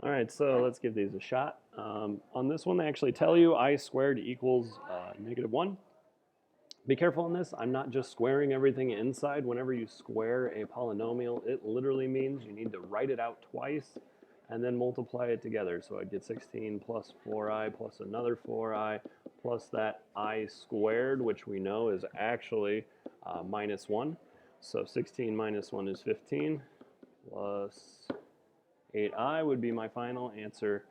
All right, so let's give these a shot. On this one, they actually tell you I squared equals -1. Be careful on this. I'm not just squaring everything inside. Whenever you square a polynomial, it literally means you need to write it out twice and then multiply it together. So I'd get 16 plus 4i plus another 4i plus that I squared, which we know is actually -1. So 16 minus 1 is 15 plus 8i would be my final answer,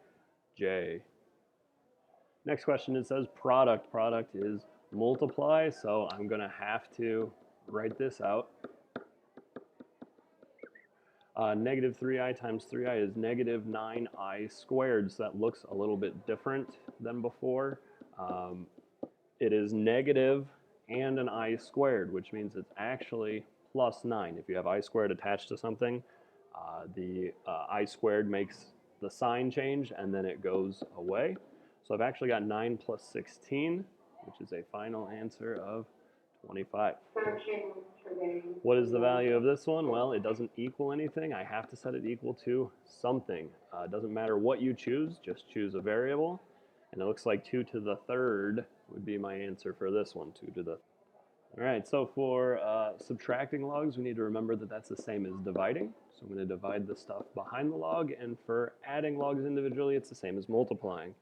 J. Next question, it says product. Product is multiply, so I'm going to have to write this out. Negative 3i times 3i is negative 9i squared, so that looks a little bit different than before. It is negative and an I squared, which means it's actually plus 9. If you have I squared attached to something, the I squared makes the sign change and then it goes away. So I've actually got 9 plus 16, which is a final answer of 25. What is the value of this one? Well, it doesn't equal anything. I have to set it equal to something. It doesn't matter what you choose, just choose a variable. And it looks like 2 to the third would be my answer for this one, 2 to the. All right, so for subtracting logs, we need to remember that that's the same as dividing. So I'm going to divide the stuff behind the log, and for adding logs individually, it's the same as multiplying.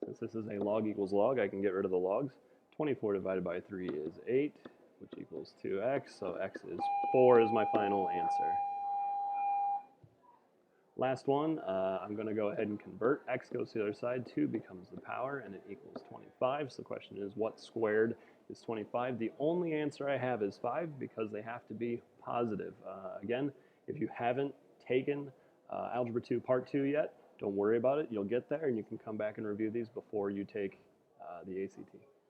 Since this is a log equals log, I can get rid of the logs. 24 divided by 3 is 8, which equals 2x, so x is 4 is my final answer. Last one, I'm going to go ahead and convert. X goes to the other side, 2 becomes the power, and it equals 25. So the question is, what squared is 25? The only answer I have is 5 because they have to be positive. Again, if you haven't taken Algebra 2 Part 2 yet, don't worry about it. You'll get there, and you can come back and review these before you take the ACT.